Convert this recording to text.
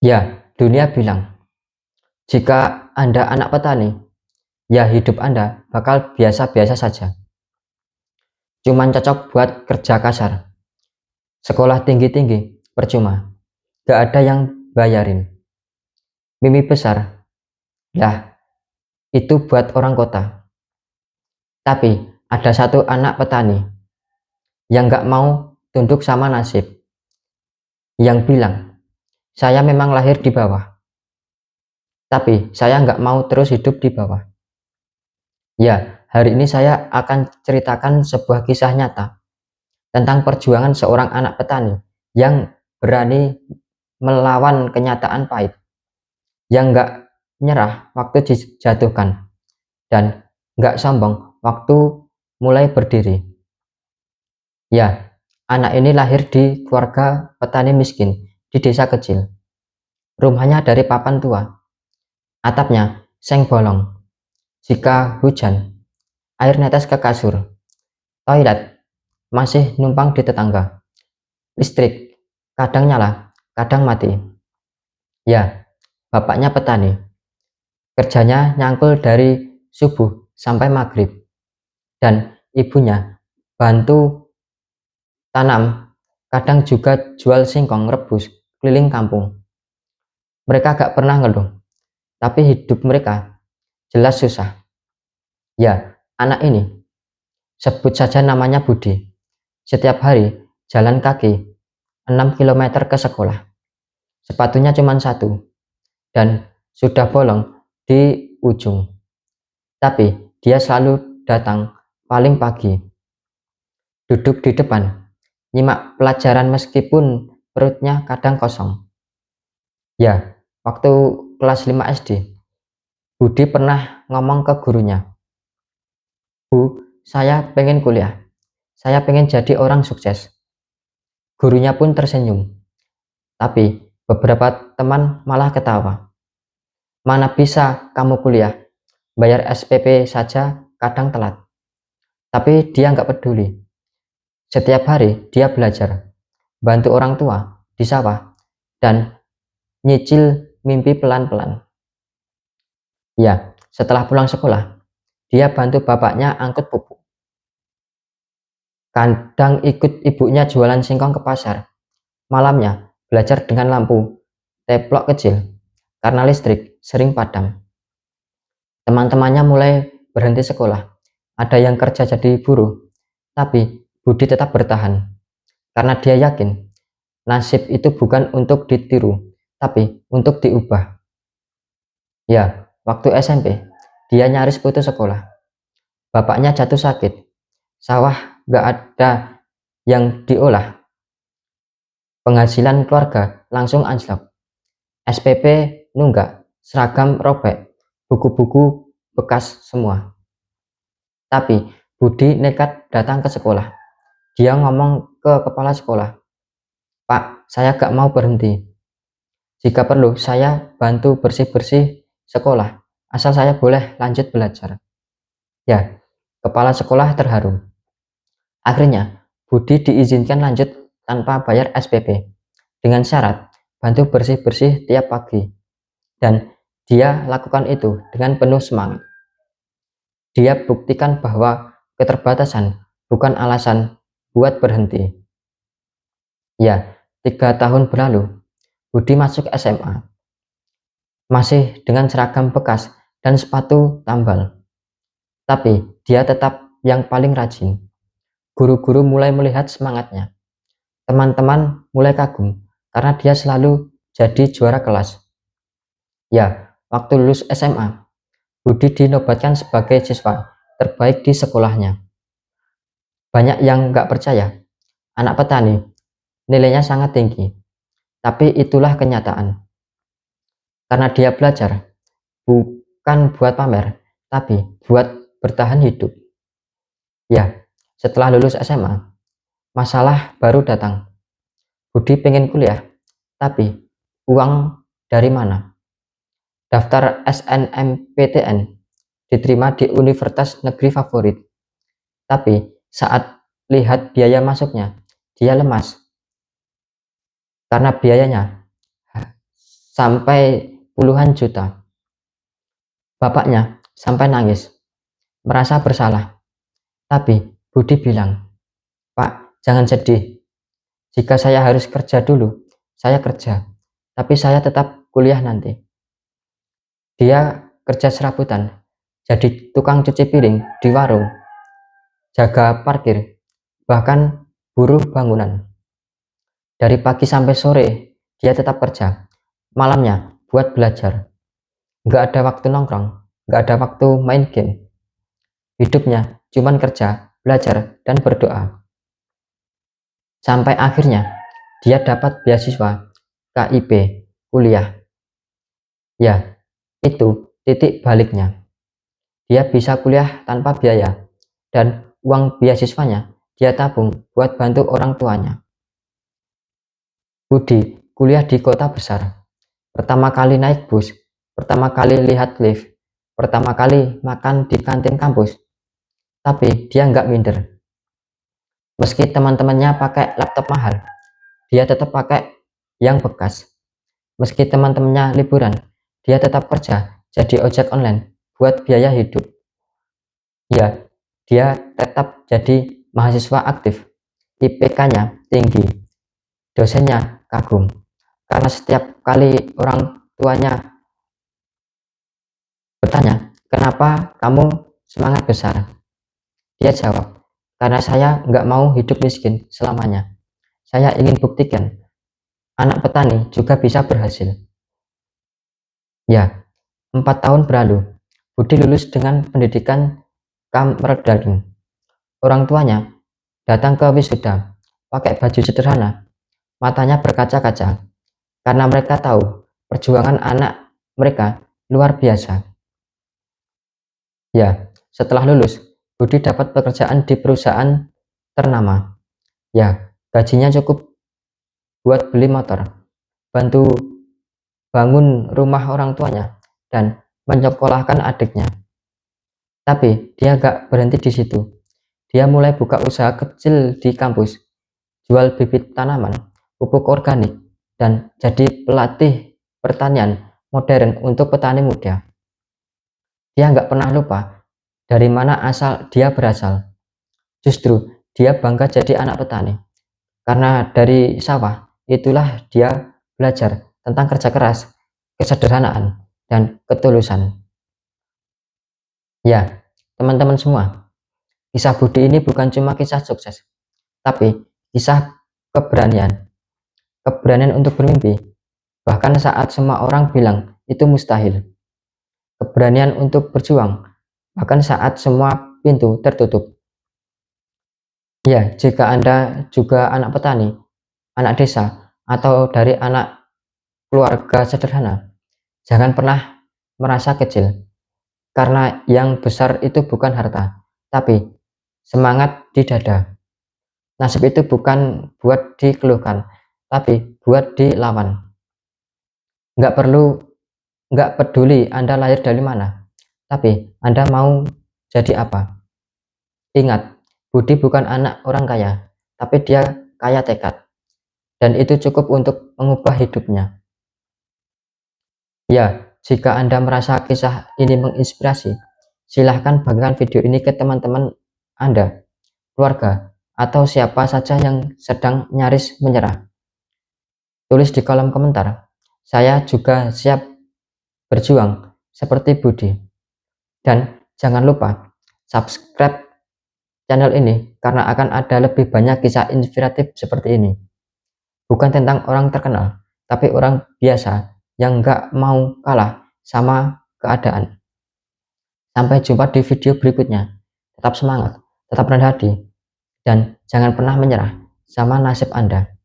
Ya, dunia bilang, jika Anda anak petani, ya hidup Anda bakal biasa-biasa saja. Cuman cocok buat kerja kasar. Sekolah tinggi-tinggi, percuma. Gak ada yang bayarin. Mimpi besar, lah itu buat orang kota. Tapi ada satu anak petani yang gak mau tunduk sama nasib. Yang bilang, saya memang lahir di bawah. Tapi saya nggak mau terus hidup di bawah. Ya, hari ini saya akan ceritakan sebuah kisah nyata tentang perjuangan seorang anak petani yang berani melawan kenyataan pahit, yang nggak nyerah waktu dijatuhkan, dan nggak sombong waktu mulai berdiri. Ya, anak ini lahir di keluarga petani miskin di desa kecil. Rumahnya dari papan tua, atapnya seng bolong. Jika hujan, air netes ke kasur. Toilet masih numpang di tetangga. Listrik kadang nyala, kadang mati. Ya, bapaknya petani. Kerjanya nyangkul dari subuh sampai maghrib. Dan ibunya bantu tanam, kadang juga jual singkong rebus keliling kampung. Mereka gak pernah ngeluh, tapi hidup mereka jelas susah. Ya, anak ini, sebut saja namanya Budi. Setiap hari jalan kaki 6 kilometer ke sekolah. Sepatunya cuma satu dan sudah bolong di ujung. Tapi dia selalu datang paling pagi, duduk di depan, nyimak pelajaran meskipun perutnya kadang kosong. Ya, waktu kelas 5 SD, Budi pernah ngomong ke gurunya, "Bu, saya pengen kuliah. Saya pengen jadi orang sukses." Gurunya pun tersenyum, tapi beberapa teman malah ketawa. "Mana bisa kamu kuliah? Bayar SPP saja kadang telat." Tapi dia nggak peduli. Setiap hari dia belajar, bantu orang tua di sawah, dan nyicil mimpi pelan-pelan. Ya, setelah pulang sekolah, dia bantu bapaknya angkut pupuk. Kadang ikut ibunya jualan singkong ke pasar. Malamnya belajar dengan lampu teplok kecil karena listrik sering padam. Teman-temannya mulai berhenti sekolah. Ada yang kerja jadi buruh, tapi Budi tetap bertahan karena dia yakin nasib itu bukan untuk ditiru, tapi untuk diubah. Ya, waktu SMP, dia nyaris putus sekolah. Bapaknya jatuh sakit, sawah gak ada yang diolah, penghasilan keluarga langsung anjlok, SPP nunggak, seragam robek, buku-buku bekas semua. Tapi Budi nekat datang ke sekolah. Dia ngomong ke kepala sekolah, "Pak, saya gak mau berhenti. Jika perlu, saya bantu bersih-bersih sekolah, asal saya boleh lanjut belajar." Ya, kepala sekolah terharu. Akhirnya, Budi diizinkan lanjut tanpa bayar SPP, dengan syarat bantu bersih-bersih tiap pagi. Dan dia lakukan itu dengan penuh semangat. Dia buktikan bahwa keterbatasan bukan alasan buat berhenti. Ya, 3 tahun berlalu, Budi masuk SMA, masih dengan seragam bekas dan sepatu tambal. Tapi dia tetap yang paling rajin. Guru-guru mulai melihat semangatnya. Teman-teman mulai kagum karena dia selalu jadi juara kelas. Ya, waktu lulus SMA, Budi dinobatkan sebagai siswa terbaik di sekolahnya. Banyak yang nggak percaya, anak petani nilainya sangat tinggi. Tapi itulah kenyataan. Karena dia belajar, bukan buat pamer, tapi buat bertahan hidup. Ya, setelah lulus SMA, masalah baru datang. Budi pengen kuliah, tapi uang dari mana? Daftar SNMPTN diterima di universitas negeri favorit. Tapi saat lihat biaya masuknya, dia lemas. Karena biayanya sampai puluhan juta. Bapaknya sampai nangis, merasa bersalah. Tapi Budi bilang, "Pak, jangan sedih. Jika saya harus kerja dulu, saya kerja. Tapi saya tetap kuliah nanti." Dia kerja serabutan, jadi tukang cuci piring di warung, jaga parkir, bahkan buruh bangunan. Dari pagi sampai sore, dia tetap kerja. Malamnya buat belajar. Nggak ada waktu nongkrong, nggak ada waktu main game. Hidupnya cuman kerja, belajar, dan berdoa. Sampai akhirnya dia dapat beasiswa KIP, kuliah. Ya, itu titik baliknya. Dia bisa kuliah tanpa biaya, dan uang beasiswanya dia tabung buat bantu orang tuanya. Budi kuliah di kota besar. Pertama kali naik bus, pertama kali lihat lift, pertama kali makan di kantin kampus. Tapi dia nggak minder. Meski teman-temannya pakai laptop mahal, dia tetap pakai yang bekas. Meski teman-temannya liburan, dia tetap kerja jadi ojek online buat biaya hidup. Ya, dia tetap jadi mahasiswa aktif. IPK-nya tinggi, dosennya kagum. Karena setiap kali orang tuanya bertanya, "Kenapa kamu semangat besar?" Dia jawab, "Karena saya nggak mau hidup miskin selamanya. Saya ingin buktikan anak petani juga bisa berhasil." Ya, 4 tahun berlalu. Budi lulus dengan pendidikan Kamerdaging. Orang tuanya datang ke wisuda, pakai baju sederhana, matanya berkaca-kaca, karena mereka tahu perjuangan anak mereka luar biasa. Ya, setelah lulus, Budi dapat pekerjaan di perusahaan ternama. Ya, gajinya cukup buat beli motor, bantu bangun rumah orang tuanya, dan menyekolahkan adiknya. Tapi dia gak berhenti di situ. Dia mulai buka usaha kecil di kampus, jual bibit tanaman, pupuk organik, dan jadi pelatih pertanian modern untuk petani muda. Dia nggak pernah lupa dari mana dia berasal. Justru dia bangga jadi anak petani. Karena dari sawah, itulah dia belajar tentang kerja keras, kesederhanaan, dan ketulusan. Ya, teman-teman semua, kisah Budi ini bukan cuma kisah sukses, tapi kisah keberanian. Keberanian untuk bermimpi, bahkan saat semua orang bilang itu mustahil. Keberanian untuk berjuang, bahkan saat semua pintu tertutup. Ya, jika Anda juga anak petani, anak desa, atau dari anak keluarga sederhana, jangan pernah merasa kecil, karena yang besar itu bukan harta, tapi semangat di dada. Nasib itu bukan buat dikeluhkan, tapi buat dilawan. Nggak peduli Anda lahir dari mana, tapi Anda mau jadi apa. Ingat, Budi bukan anak orang kaya, tapi dia kaya tekad. Dan itu cukup untuk mengubah hidupnya. Ya, jika Anda merasa kisah ini menginspirasi, silahkan bagikan video ini ke teman-teman Anda, keluarga, atau siapa saja yang sedang nyaris menyerah. Tulis di kolom komentar, "Saya juga siap berjuang seperti Budi." Dan jangan lupa subscribe channel ini karena akan ada lebih banyak kisah inspiratif seperti ini. Bukan tentang orang terkenal, tapi orang biasa yang nggak mau kalah sama keadaan. Sampai jumpa di video berikutnya. Tetap semangat, tetap rendah hati, dan jangan pernah menyerah sama nasib Anda.